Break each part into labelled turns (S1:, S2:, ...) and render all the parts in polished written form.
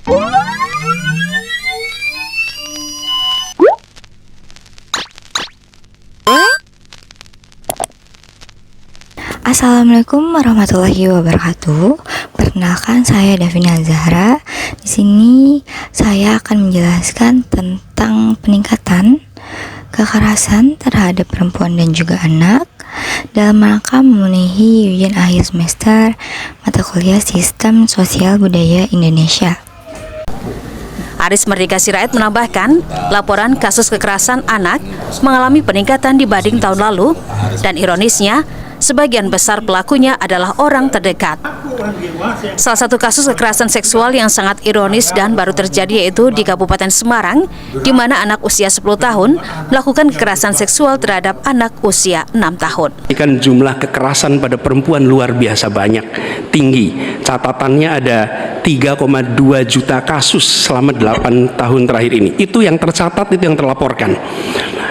S1: Assalamualaikum warahmatullahi wabarakatuh. Perkenalkan, saya Davina Zahra. Di sini saya akan menjelaskan tentang peningkatan kekerasan terhadap perempuan dan juga anak dalam rangka memenuhi ujian akhir semester mata kuliah Sistem Sosial Budaya Indonesia.
S2: Aris Merdeka Sirait menambahkan, laporan kasus kekerasan anak mengalami peningkatan dibanding tahun lalu, dan ironisnya, sebagian besar pelakunya adalah orang terdekat. Salah satu kasus kekerasan seksual yang sangat ironis dan baru terjadi yaitu di Kabupaten Semarang, di mana anak usia 10 tahun melakukan kekerasan seksual terhadap anak usia 6 tahun.
S3: Kan jumlah kekerasan pada perempuan luar biasa banyak, tinggi. Catatannya ada 3,2 juta kasus selama 8 tahun terakhir ini. Itu yang tercatat, itu yang terlaporkan.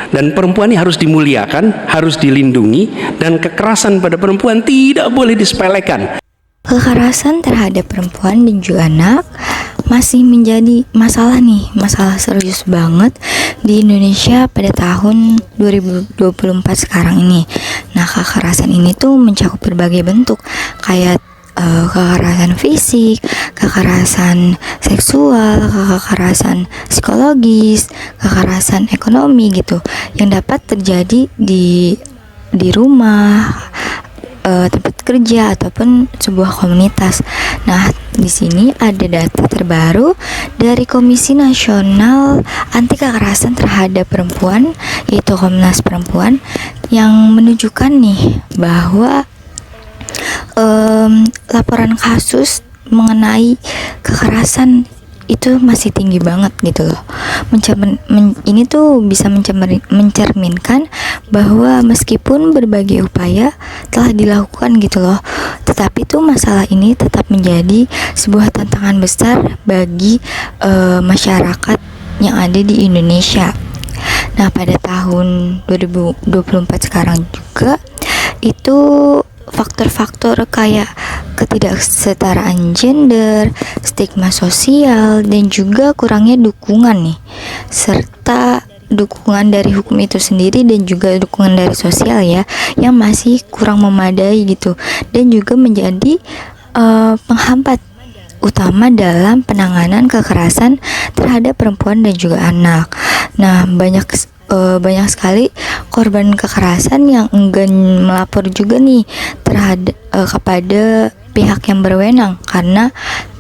S3: Dan perempuan ini harus dimuliakan, harus dilindungi, dan kekerasan pada perempuan tidak boleh disepelekan.
S1: Kekerasan terhadap perempuan dan juga anak masih menjadi masalah serius banget di Indonesia pada tahun 2024 sekarang ini. Nah, kekerasan ini tuh mencakup berbagai bentuk, kayak kekerasan fisik, kekerasan seksual, kekerasan psikologis, kekerasan ekonomi gitu, yang dapat terjadi di rumah, tempat kerja ataupun sebuah komunitas. Nah, di sini ada data terbaru dari Komisi Nasional Anti Kekerasan Terhadap Perempuan, yaitu Komnas Perempuan, yang menunjukkan nih bahwa laporan kasus mengenai kekerasan itu masih tinggi banget gitu loh. Ini tuh bisa mencerminkan bahwa meskipun berbagai upaya telah dilakukan gitu loh, tetapi tuh masalah ini tetap menjadi sebuah tantangan besar bagi masyarakat yang ada di Indonesia. Nah, pada tahun 2024 sekarang juga itu faktor-faktor kayak ketidaksetaraan gender, stigma sosial, dan juga kurangnya dukungan nih, serta dukungan dari hukum itu sendiri dan juga dukungan dari sosial ya, yang masih kurang memadai gitu, dan juga menjadi penghambat utama dalam penanganan kekerasan terhadap perempuan dan juga anak. Nah, banyak sekali korban kekerasan yang enggan melapor juga nih kepada pihak yang berwenang karena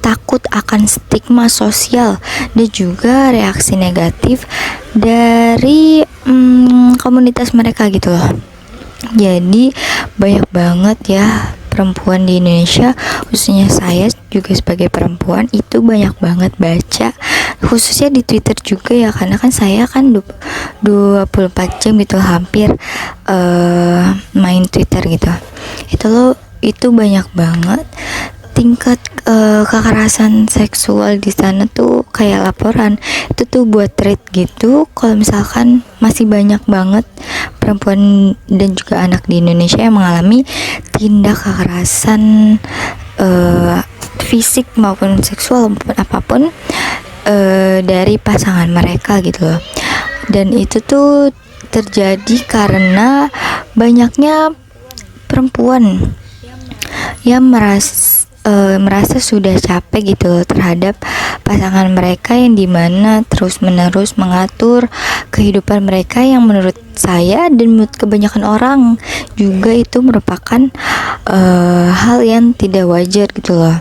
S1: takut akan stigma sosial dan juga reaksi negatif dari komunitas mereka gitu loh. Jadi banyak banget ya perempuan di Indonesia, khususnya saya juga sebagai perempuan, itu banyak banget baca, khususnya di Twitter juga ya, karena kan saya kan 24 jam gitu hampir main Twitter gitu. Itu banyak banget tingkat kekerasan seksual di sana tuh, kayak laporan itu tuh buat thread gitu. Kalau misalkan masih banyak banget perempuan dan juga anak di Indonesia yang mengalami tindak kekerasan fisik maupun seksual maupun apapun dari pasangan mereka gitu loh. Dan itu tuh terjadi karena banyaknya perempuan yang merasa sudah capek gitu terhadap pasangan mereka, yang dimana terus-menerus mengatur kehidupan mereka, yang menurut saya dan menurut kebanyakan orang juga itu merupakan hal yang tidak wajar gitu loh.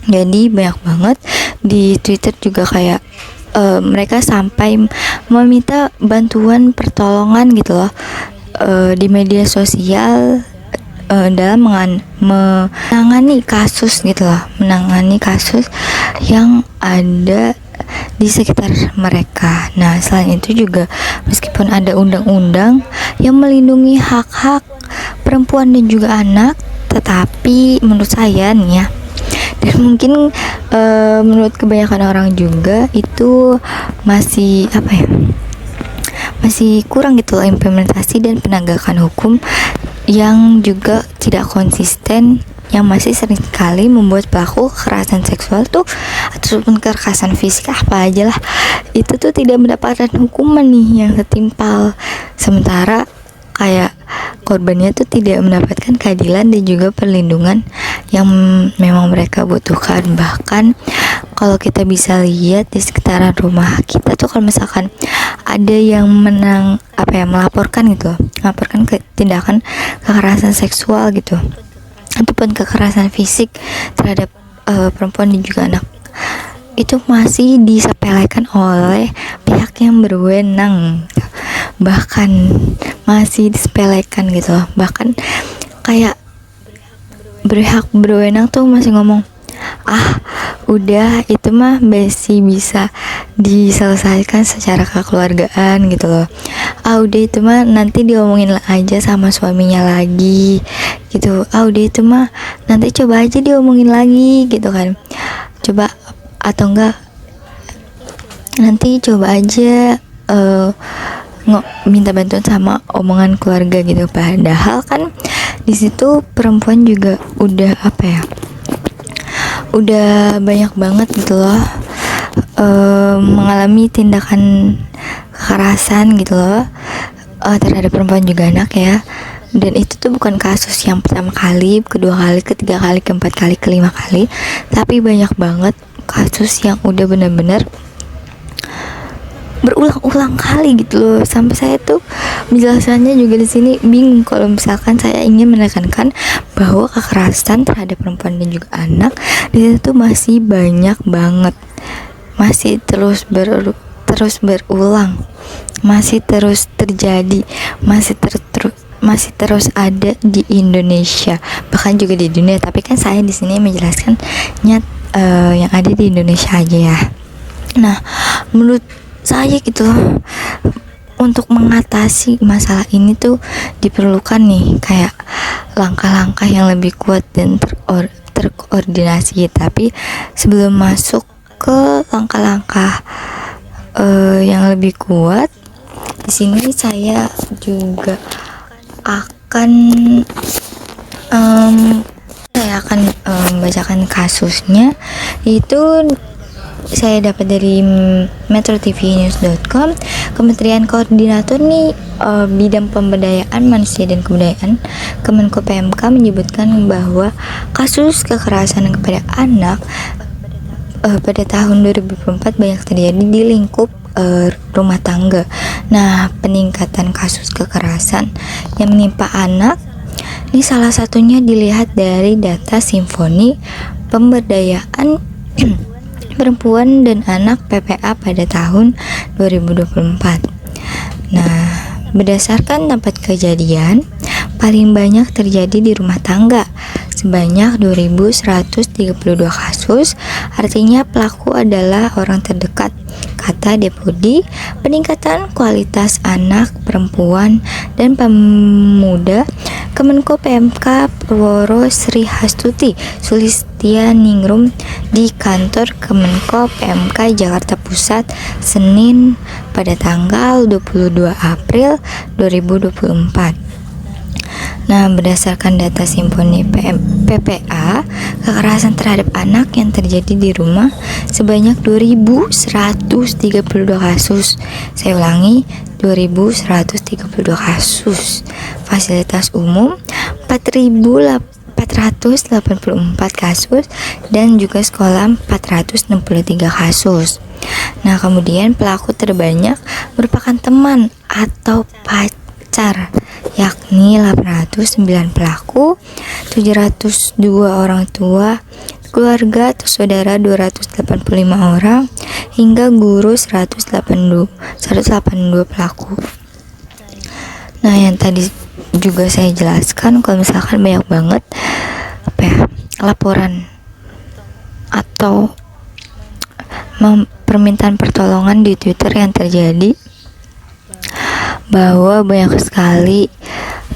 S1: Jadi banyak banget di Twitter juga kayak mereka sampai meminta bantuan pertolongan gitu loh di media sosial dalam menangani kasus gitu loh, menangani kasus yang ada di sekitar mereka. Nah, selain itu juga meskipun ada undang-undang yang melindungi hak-hak perempuan dan juga anak, tetapi menurut saya nih ya, dan mungkin menurut kebanyakan orang juga itu masih masih kurang gitu loh implementasi dan penegakan hukum yang juga tidak konsisten, yang masih sering sekali membuat pelaku kekerasan seksual tuh ataupun kekerasan fisik apa aja lah, itu tuh tidak mendapatkan hukuman nih yang setimpal, sementara kayak korbannya tuh tidak mendapatkan keadilan dan juga perlindungan yang memang mereka butuhkan. Bahkan kalau kita bisa lihat di sekitaran rumah kita tuh, kalau misalkan ada yang melaporkan gitu, melaporkan ke tindakan kekerasan seksual gitu ataupun kekerasan fisik terhadap perempuan dan juga anak, itu masih disepelekan oleh pihak yang berwenang, bahkan masih disepelekan gitu loh. Bahkan kayak pihak berwenang tuh masih ngomong, udah itu mah masih bisa diselesaikan secara kekeluargaan gitu loh, udah itu mah nanti diomongin aja sama suaminya lagi gitu, udah itu mah nanti coba aja diomongin lagi gitu kan, coba atau enggak nanti coba aja minta bantuan sama omongan keluarga gitu. Padahal kan di situ perempuan juga udah banyak banget gitu loh mengalami tindakan kekerasan gitu loh terhadap perempuan juga anak ya. Dan itu tuh bukan kasus yang pertama kali, kedua kali, ketiga kali, keempat kali, kelima kali, tapi banyak banget kasus yang udah benar-benar berulang-ulang kali gitu loh. Sampai saya tuh menjelaskannya juga di sini bingung kalau misalkan saya ingin menekankan bahwa kekerasan terhadap perempuan dan juga anak di situ tuh masih banyak banget, masih terus berulang, masih terus terjadi, masih terus ada di Indonesia, bahkan juga di dunia. Tapi kan saya di sini menjelaskannya yang ada di Indonesia aja ya. Nah, menurut saya gitu loh, untuk mengatasi masalah ini tuh diperlukan nih kayak langkah-langkah yang lebih kuat dan terkoordinasi. Tapi sebelum masuk ke langkah-langkah yang lebih kuat, di sini saya juga akan membacakan kasusnya. Itu saya dapat dari metrotvnews.com. Kementerian Koordinator nih bidang pemberdayaan manusia dan kebudayaan Kemenko PMK menyebutkan bahwa kasus kekerasan kepada anak pada tahun 2024 banyak terjadi di lingkup rumah tangga. Nah, peningkatan kasus kekerasan yang menimpa anak ini salah satunya dilihat dari data Simfoni Pemberdayaan Perempuan dan Anak PPA pada tahun 2024. Nah, berdasarkan tempat kejadian, paling banyak terjadi di rumah tangga sebanyak 2.132 kasus, artinya pelaku adalah orang terdekat, kata Deputi Peningkatan Kualitas Anak, Perempuan, dan Pemuda Kemenko PMK Purworo Sri Hastuti Sulistianingrum di kantor Kemenko PMK Jakarta Pusat Senin pada tanggal 22 April 2024. Nah, berdasarkan data Simfoni PPA, kekerasan terhadap anak yang terjadi di rumah sebanyak 2.132 kasus. Saya ulangi, 2.132 kasus. Fasilitas umum 4.484 kasus dan juga sekolah 463 kasus. Nah, kemudian pelaku terbanyak merupakan teman atau pacar, yakni 809 pelaku, 702 orang tua, keluarga atau saudara 285 orang, hingga guru 182 pelaku. Nah, yang tadi juga saya jelaskan, kalau misalkan banyak banget laporan atau permintaan pertolongan di Twitter yang terjadi, bahwa banyak sekali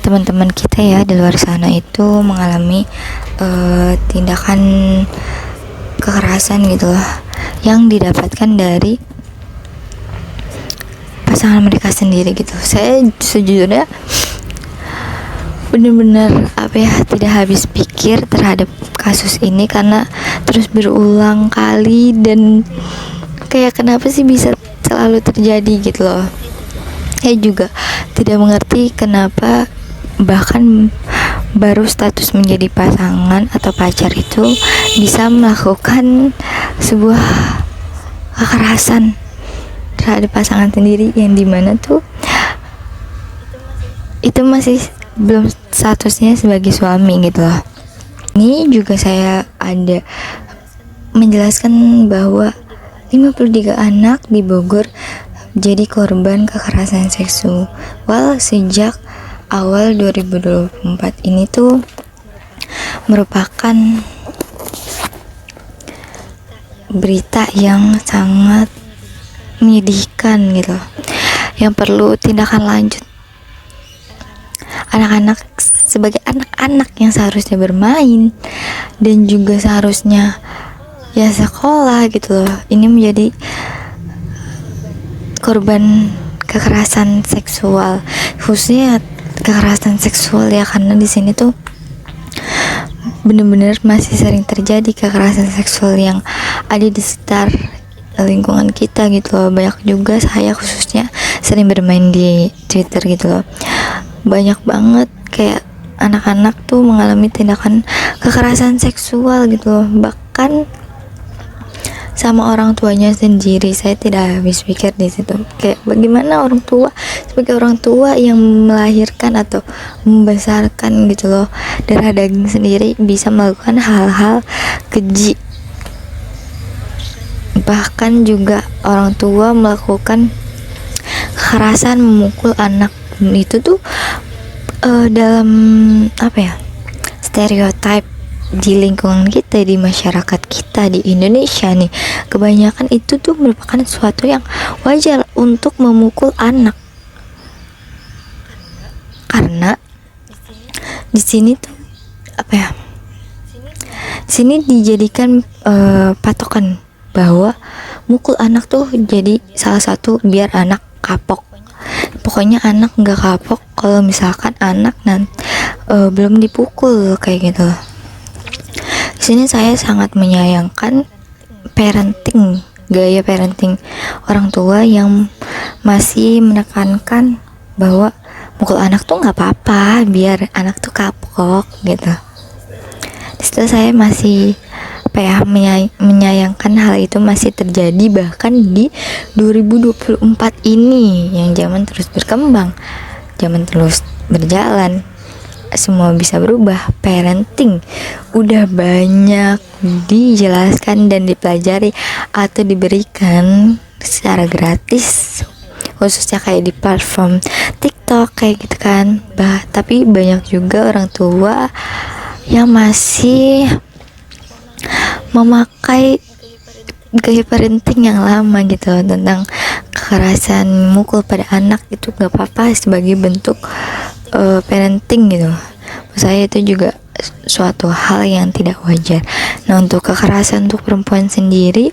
S1: teman-teman kita ya di luar sana itu mengalami tindakan kekerasan gitu loh, yang didapatkan dari pasangan mereka sendiri gitu. Saya sejujurnya benar-benar tidak habis pikir terhadap kasus ini, karena terus berulang kali, dan kayak kenapa sih bisa selalu terjadi gitu loh. Saya juga tidak mengerti kenapa bahkan baru status menjadi pasangan atau pacar itu bisa melakukan sebuah kekerasan terhadap pasangan sendiri, yang dimana tuh itu masih belum statusnya sebagai suami gitu loh. Ini juga saya ada menjelaskan bahwa 53 anak di Bogor jadi korban kekerasan seksual sejak awal 2024 ini tuh merupakan berita yang sangat menyedihkan gitu, yang perlu tindakan lanjut. Anak-anak sebagai anak-anak yang seharusnya bermain dan juga seharusnya ya sekolah gitu loh, ini menjadi korban kekerasan seksual, khususnya kekerasan seksual ya, karena di sini tuh bener-bener masih sering terjadi kekerasan seksual yang ada di sekitar lingkungan kita gitu loh. Banyak juga saya khususnya sering bermain di Twitter gitu loh, banyak banget kayak anak-anak tuh mengalami tindakan kekerasan seksual gitu loh, bahkan sama orang tuanya sendiri. Saya tidak habis pikir di situ, kayak bagaimana orang tua sebagai orang tua yang melahirkan atau membesarkan gitu loh darah daging sendiri bisa melakukan hal-hal keji. Bahkan juga orang tua melakukan kekerasan, memukul anak, itu tuh dalam apa ya, stereotip di lingkungan kita, di masyarakat kita di Indonesia nih, kebanyakan itu tuh merupakan sesuatu yang wajar untuk memukul anak, karena di sini tuh apa ya, di sini dijadikan patokan bahwa mukul anak tuh jadi salah satu biar anak kapok. Pokoknya anak nggak kapok kalau misalkan anak belum dipukul kayak gitu. Di sini saya sangat menyayangkan gaya parenting orang tua yang masih menekankan bahwa mukul anak tuh nggak apa-apa, biar anak tuh kapok gitu. Di situ saya masih menyayangkan hal itu masih terjadi bahkan di 2024 ini, yang zaman terus berkembang, zaman terus berjalan, semua bisa berubah. Parenting udah banyak dijelaskan dan dipelajari atau diberikan secara gratis, khususnya kayak di platform TikTok kayak gitu kan. Tapi banyak juga orang tua yang masih memakai gaya parenting yang lama gitu tentang kekerasan, mukul pada anak itu gak apa-apa sebagai bentuk parenting gitu. Menurut saya itu juga suatu hal yang tidak wajar. Nah, untuk kekerasan untuk perempuan sendiri,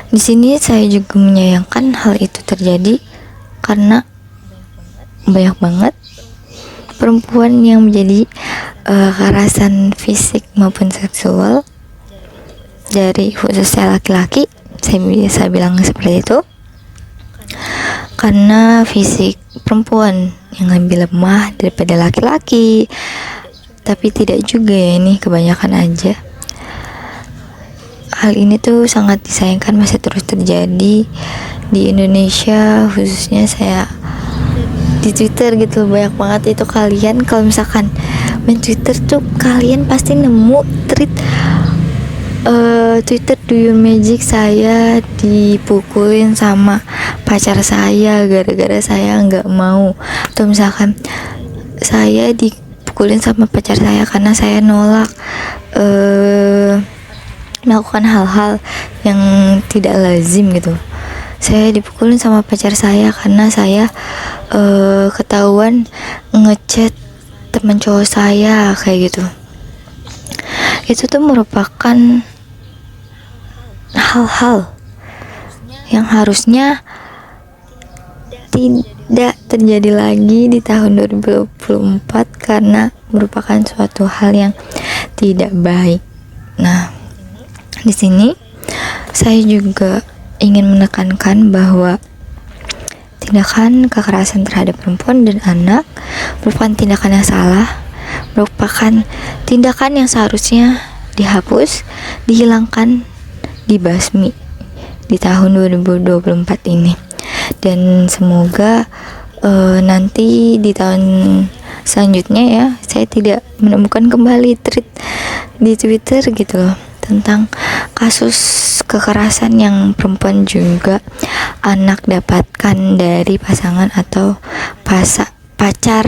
S1: di sini saya juga menyayangkan hal itu terjadi karena banyak banget perempuan yang menjadi kekerasan fisik maupun seksual dari khususnya laki-laki. Saya bilang seperti itu karena fisik perempuan yang lebih lemah daripada laki-laki, tapi tidak juga ya, ini kebanyakan aja. Hal ini tuh sangat disayangkan masih terus terjadi di Indonesia, khususnya saya di Twitter gitu. Banyak banget itu kalian kalau misalkan main Twitter tuh kalian pasti nemu tweet Twitter Do You Magic saya dipukulin sama pacar saya gara-gara saya nggak mau, atau misalkan saya dipukulin sama pacar saya karena saya nolak melakukan hal-hal yang tidak lazim gitu. Saya dipukulin sama pacar saya karena saya ketahuan ngechat teman cowok saya kayak gitu. Itu tuh merupakan hal-hal yang harusnya tidak terjadi lagi di tahun 2024 karena merupakan suatu hal yang tidak baik. Nah, Di sini saya juga ingin menekankan bahwa tindakan kekerasan terhadap perempuan dan anak merupakan tindakan yang salah, merupakan tindakan yang seharusnya dihapus, dihilangkan, dibasmi di tahun 2024 ini. Dan semoga nanti di tahun selanjutnya ya, saya tidak menemukan kembali tweet di Twitter gitu loh tentang kasus kekerasan yang perempuan juga anak dapatkan dari pasangan atau pacar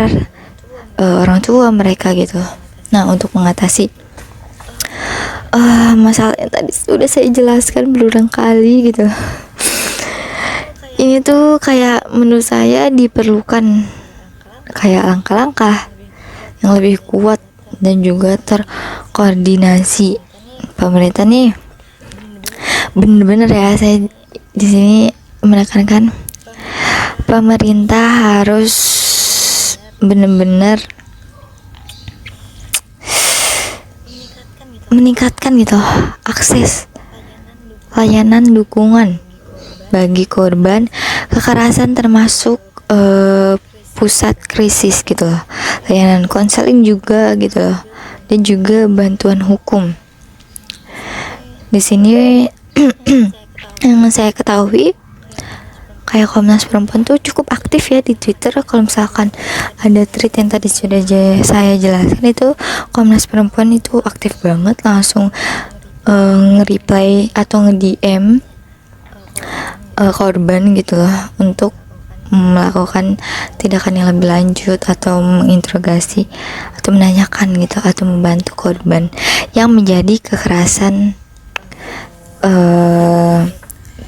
S1: orang tua mereka gitu. Nah, untuk mengatasi masalah yang tadi sudah saya jelaskan berulang kali gitu, ini tuh kayak menurut saya diperlukan kayak langkah-langkah yang lebih kuat dan juga terkoordinasi. Pemerintah nih bener-bener ya, saya di sini menekankan pemerintah harus bener-bener meningkatkan gitu akses layanan dukungan bagi korban kekerasan, termasuk pusat krisis gitu loh, layanan konseling juga gitu loh, dan juga bantuan hukum. Di sini yang saya ketahui kayak Komnas Perempuan tuh cukup aktif ya di Twitter. Kalau misalkan ada tweet yang tadi sudah saya jelaskan, itu Komnas Perempuan itu aktif banget, langsung nge-reply atau nge-DM korban gitu loh, untuk melakukan tindakan yang lebih lanjut atau menginterogasi atau menanyakan gitu, atau membantu korban yang menjadi kekerasan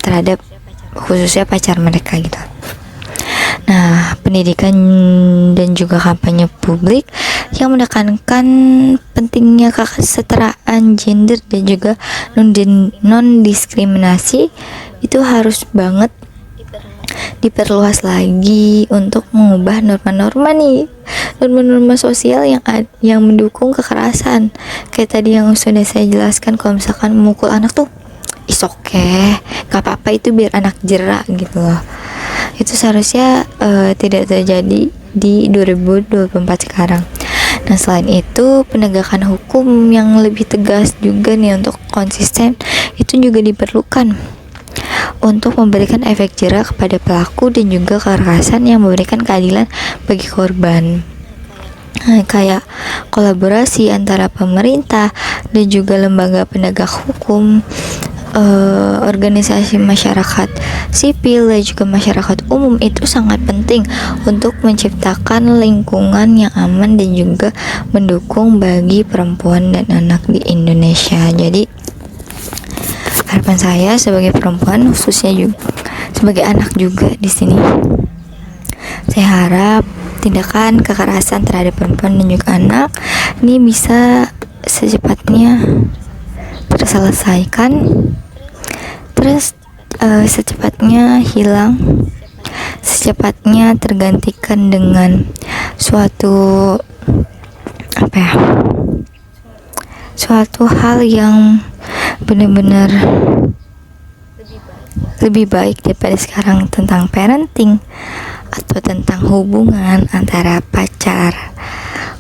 S1: terhadap khususnya pacar mereka gitu. Nah, pendidikan dan juga kampanye publik yang menekankan pentingnya kesetaraan gender dan juga non diskriminasi itu harus banget diperluas lagi untuk mengubah norma-norma sosial yang mendukung kekerasan. Kayak tadi yang sudah saya jelaskan, kalau misalkan memukul anak tuh is okay, gak apa-apa, itu biar anak jerak gitu loh. Itu seharusnya tidak terjadi di 2024 sekarang. Nah, selain itu penegakan hukum yang lebih tegas juga nih untuk konsisten itu juga diperlukan untuk memberikan efek jera kepada pelaku dan juga kekerasan yang memberikan keadilan bagi korban. Kayak kolaborasi antara pemerintah dan juga lembaga penegak hukum, organisasi masyarakat sipil dan juga masyarakat umum itu sangat penting untuk menciptakan lingkungan yang aman dan juga mendukung bagi perempuan dan anak di Indonesia. Jadi harapan saya sebagai perempuan, khususnya juga sebagai anak juga di sini, saya harap tindakan kekerasan terhadap perempuan dan juga anak ini bisa secepatnya terselesaikan, terus secepatnya hilang, secepatnya tergantikan dengan suatu hal yang benar-benar lebih baik daripada sekarang, tentang parenting atau tentang hubungan antara pacar,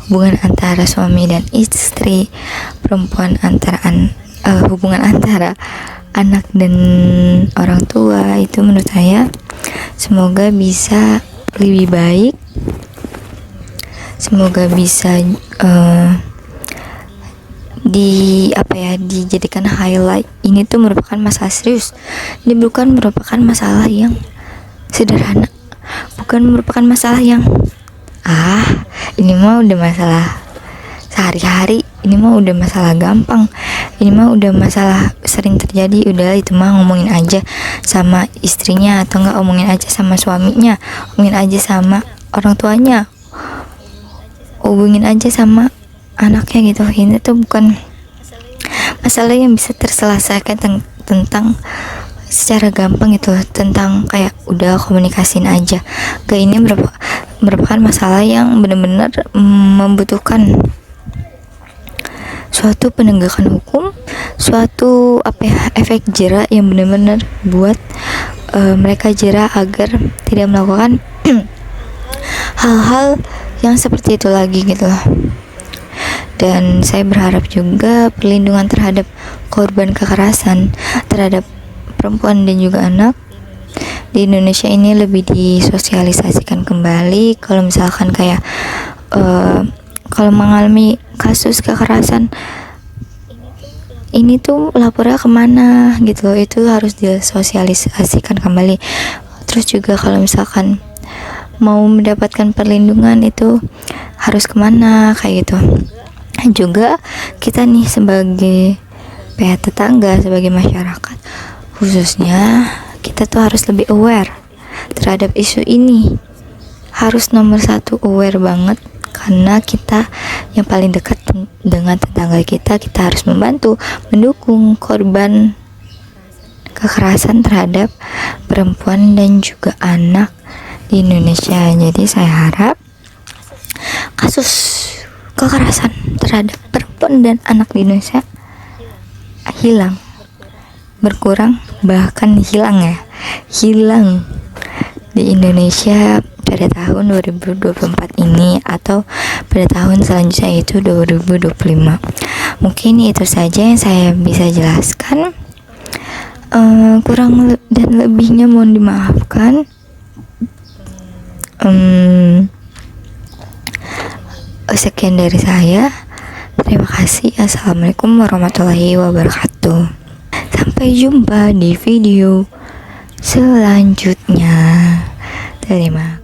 S1: hubungan antara suami dan istri, perempuan antara hubungan antara anak dan orang tua. Itu menurut saya semoga bisa lebih baik, semoga bisa dijadikan highlight. Ini tuh merupakan masalah serius, ini bukan merupakan masalah yang sederhana, bukan merupakan masalah yang ini mah udah masalah sehari-hari, ini mah udah masalah gampang, ini mah udah masalah sering terjadi, udah itu mah ngomongin aja sama istrinya, atau enggak ngomongin aja sama suaminya, ngomongin aja sama orang tuanya, hubungin aja sama anaknya gitu. Ini tuh bukan masalah yang bisa terselesaikan tentang secara gampang gitu, tentang kayak udah komunikasiin aja. Ini merupakan masalah yang benar-benar membutuhkan suatu penegakan hukum suatu efek jera yang benar-benar buat mereka jera agar tidak melakukan hal-hal yang seperti itu lagi gitu loh. Dan saya berharap juga perlindungan terhadap korban kekerasan terhadap perempuan dan juga anak di Indonesia ini lebih disosialisasikan kembali. Kalau misalkan kayak kalau mengalami kasus kekerasan ini tuh lapornya kemana gitu loh, itu harus disosialisasikan kembali. Terus juga kalau misalkan mau mendapatkan perlindungan itu harus kemana kayak gitu. Juga kita nih sebagai pihak tetangga, sebagai masyarakat khususnya, kita tuh harus lebih aware terhadap isu ini. Harus nomor satu aware banget, karena kita yang paling dekat dengan tetangga kita harus membantu, mendukung korban kekerasan terhadap perempuan dan juga anak di Indonesia. Jadi saya harap kasus kekerasan terhadap perempuan dan anak di Indonesia hilang, berkurang, bahkan hilang hilang di Indonesia pada tahun 2024 ini atau pada tahun selanjutnya itu 2025. Mungkin itu saja yang saya bisa jelaskan. Kurang dan lebihnya mohon dimaafkan. Sekian dari saya. Terima kasih. Assalamualaikum warahmatullahi wabarakatuh. Sampai jumpa di video selanjutnya. Terima